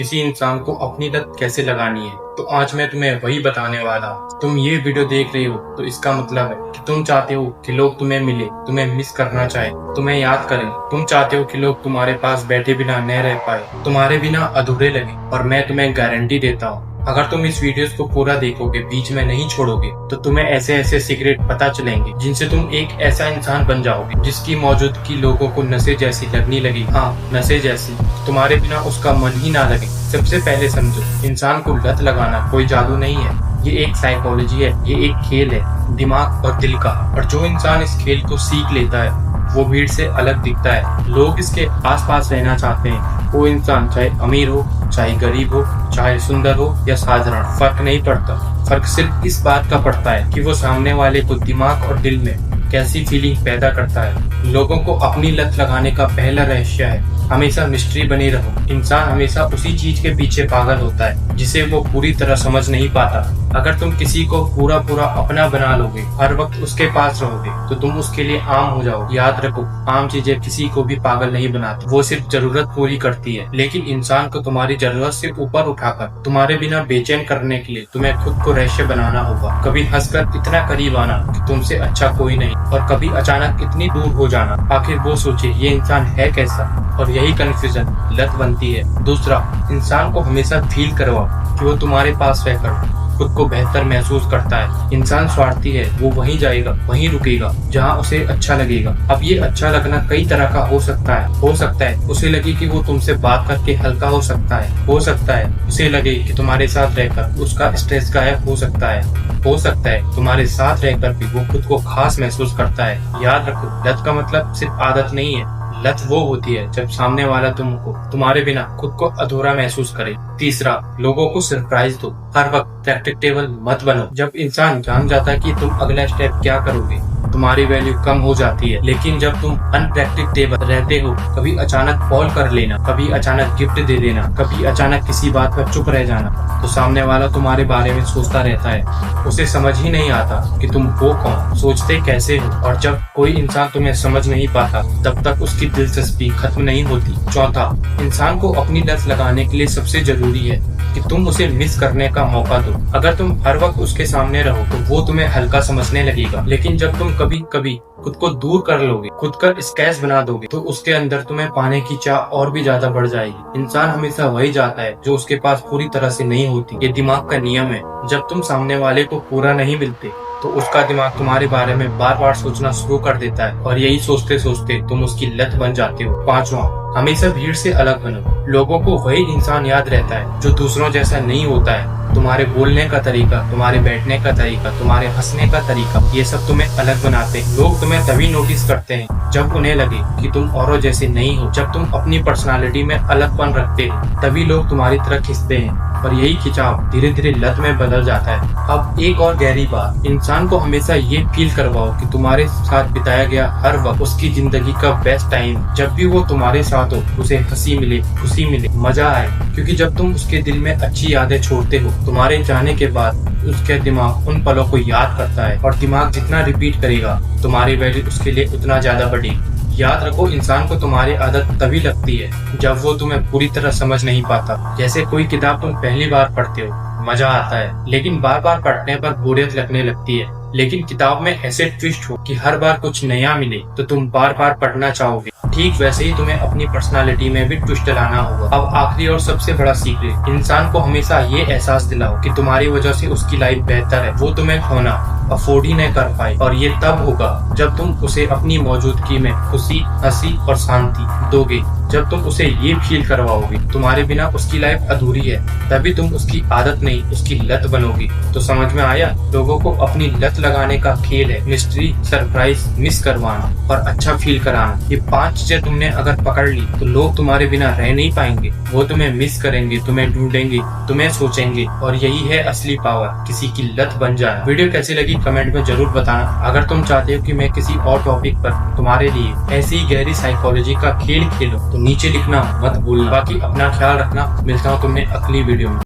किसी इंसान को अपनी लत कैसे लगानी है, तो आज मैं तुम्हें वही बताने वाला हूँ। तुम ये वीडियो देख रहे हो तो इसका मतलब है कि तुम चाहते हो कि लोग तुम्हें मिले, तुम्हें मिस करना चाहे, तुम्हें याद करें। तुम चाहते हो कि लोग तुम्हारे पास बैठे बिना न रह पाए, तुम्हारे बिना अधूरे लगे। और मैं तुम्हें गारंटी देता हूँ, अगर तुम इस वीडियोस को पूरा देखोगे, बीच में नहीं छोड़ोगे, तो तुम्हें ऐसे ऐसे सीक्रेट पता चलेंगे जिनसे तुम एक ऐसा इंसान बन जाओगे जिसकी मौजूदगी लोगों को नशे जैसी लगने लगी। हाँ, नशे जैसी, तुम्हारे बिना उसका मन ही ना लगे। सबसे पहले समझो, इंसान को लत लगाना कोई जादू नहीं है, ये एक साइकोलॉजी है, ये एक खेल है दिमाग और दिल का। और जो इंसान इस खेल को सीख लेता है वो भीड़ से अलग दिखता है। लोग इसके आसपास रहना चाहते हैं। वो इंसान चाहे अमीर हो, चाहे गरीब हो, चाहे सुंदर हो या साधारण, फर्क नहीं पड़ता। फर्क सिर्फ इस बात का पड़ता है कि वो सामने वाले को दिमाग और दिल में कैसी फीलिंग पैदा करता है। लोगों को अपनी लत लगाने का पहला रहस्य है हमेशा मिस्ट्री बनी रहो। इंसान हमेशा उसी चीज के पीछे पागल होता है जिसे वो पूरी तरह समझ नहीं पाता। अगर तुम किसी को पूरा पूरा अपना बना लोगे, हर वक्त उसके पास रहोगे, तो तुम उसके लिए आम हो जाओगे। याद रखो, आम चीजें किसी को भी पागल नहीं बनाती, वो सिर्फ जरूरत पूरी करती है। लेकिन इंसान को तुम्हारी जरूरत से ऊपर उठाकर तुम्हारे बिना बेचैन करने के लिए तुम्हें खुद को रहस्य बनाना होगा। कभी हंसकर इतना करीब आना कि तुमसे अच्छा कोई नहीं, और कभी अचानक इतनी दूर हो जाना आखिर वो सोचे ये इंसान है कैसा। और यही कंफ्यूजन लत बनती है। दूसरा, इंसान को हमेशा फील करवाओ कि वो तुम्हारे पास रहकर खुद को बेहतर महसूस करता है। इंसान स्वार्थी है, वो वहीं जाएगा, वहीं रुकेगा जहां उसे अच्छा लगेगा। अब ये अच्छा लगना कई तरह का हो सकता है उसे लगे कि वो तुमसे बात करके हल्का हो सकता है उसे लगे कि तुम्हारे साथ रहकर उसका स्ट्रेस गायब हो सकता है तुम्हारे साथ रहकर भी वो खुद को खास महसूस करता है। याद रखो, लत का मतलब सिर्फ आदत नहीं है। लत वो होती है जब सामने वाला तुमको तुम्हारे बिना खुद को अधूरा महसूस करे। तीसरा, लोगों को सरप्राइज दो, हर वक्त प्रेडिक्टेबल मत बनो। जब इंसान जान जाता है कि तुम अगला स्टेप क्या करोगे, तुम्हारी वैल्यू कम हो जाती है। लेकिन जब तुम अनप्रेडिक्टेबल रहते हो, कभी अचानक कॉल कर लेना, कभी अचानक गिफ्ट दे देना, कभी अचानक किसी बात पर चुप रह जाना, तो सामने वाला तुम्हारे बारे में सोचता रहता है। उसे समझ ही नहीं आता कि तुम हो कौन, सोचते कैसे हो। और जब कोई इंसान तुम्हें समझ नहीं पाता, तब तक उसकी दिलचस्पी खत्म नहीं होती। चौथा, इंसान को अपनी लत लगाने के लिए सबसे जरूरी है कि तुम उसे मिस करने का मौका दो। अगर तुम हर वक्त उसके सामने रहो तो वो तुम्हें हल्का समझने लगेगा। लेकिन जब तुम कभी कभी खुद को दूर कर लोगे, खुद का स्केच बना दोगे, तो उसके अंदर तुम्हें पाने की चाह और भी ज्यादा बढ़ जाएगी। इंसान हमेशा वही चाहता है जो उसके पास पूरी तरह से नहीं होती। ये दिमाग का नियम है। जब तुम सामने वाले को पूरा नहीं मिलते तो उसका दिमाग तुम्हारे बारे में बार बार सोचना शुरू कर देता है, और यही सोचते सोचते तुम उसकी लत बन जाते हो। पांचवा, हमेशा भीड़ से अलग बनो। लोगों को वही इंसान याद रहता है जो दूसरों जैसा नहीं होता है। तुम्हारे बोलने का तरीका, तुम्हारे बैठने का तरीका, तुम्हारे हंसने का तरीका, ये सब तुम्हें अलग बनाते हैं। लोग तुम्हें तभी नोटिस करते हैं जब उन्हें लगे कि तुम औरों जैसे नहीं हो। जब तुम अपनी पर्सनालिटी में अलगपन रखते हो, तभी लोग तुम्हारी तरफ खींचते हैं, और यही खिंचाव धीरे धीरे लत में बदल जाता है। अब एक और गहरी बात, इंसान को हमेशा ये फील करवाओ कि तुम्हारे साथ बिताया गया हर वक्त उसकी जिंदगी का बेस्ट टाइम। जब भी वो तुम्हारे साथ हो, उसे हंसी मिले, खुशी मिले, मजा आए। क्योंकि जब तुम उसके दिल में अच्छी यादें छोड़ते हो, तुम्हारे जाने के बाद उसके दिमाग उन पलों को याद करता है, और दिमाग जितना रिपीट करेगा, तुम्हारी वैल्यू उसके लिए उतना ज्यादा बढ़ेगी। याद रखो, इंसान को तुम्हारी आदत तभी लगती है जब वो तुम्हें पूरी तरह समझ नहीं पाता। जैसे कोई किताब तुम पहली बार पढ़ते हो, मजा आता है, लेकिन बार बार पढ़ने पर बोरियत लगने लगती है। लेकिन किताब में ऐसे ट्विस्ट हो कि हर बार कुछ नया मिले तो तुम बार बार पढ़ना चाहोगे। ठीक वैसे ही तुम्हें अपनी पर्सनालिटी में भी ट्विस्ट लाना होगा। अब आखिरी और सबसे बड़ा सीक्रेट, इंसान को हमेशा ये एहसास दिलाओ कि तुम्हारी वजह से उसकी लाइफ बेहतर है। वो तुम्हें खोना अफोर्ड ही नहीं कर पाई, और ये तब होगा जब तुम उसे अपनी मौजूदगी में खुशी, हंसी और शांति दोगे। जब तुम उसे ये फील करवाओगे तुम्हारे बिना उसकी लाइफ अधूरी है, तभी तुम उसकी आदत नहीं उसकी लत बनोगी। तो समझ में आया, लोगों को अपनी लत लगाने का खेल है मिस्ट्री, सरप्राइज, मिस करवाना और अच्छा फील कराना। ये 5 चीजें तुमने अगर पकड़ ली तो लोग तुम्हारे बिना रह नहीं पाएंगे। वो तुम्हें मिस करेंगे, तुम्हें ढूंढेंगे, तुम्हें सोचेंगे, और यही है असली पावर, किसी की लत बन जाना। वीडियो कैसी लगी कमेंट में जरूर बताना। अगर तुम चाहते हो कि मैं किसी और टॉपिक पर तुम्हारे लिए ऐसी गहरी साइकोलॉजी का खेल खेलूं तो नीचे लिखना मत भूलना। बाकी अपना ख्याल रखना। मिलता हूँ तुम्हें अगली वीडियो में।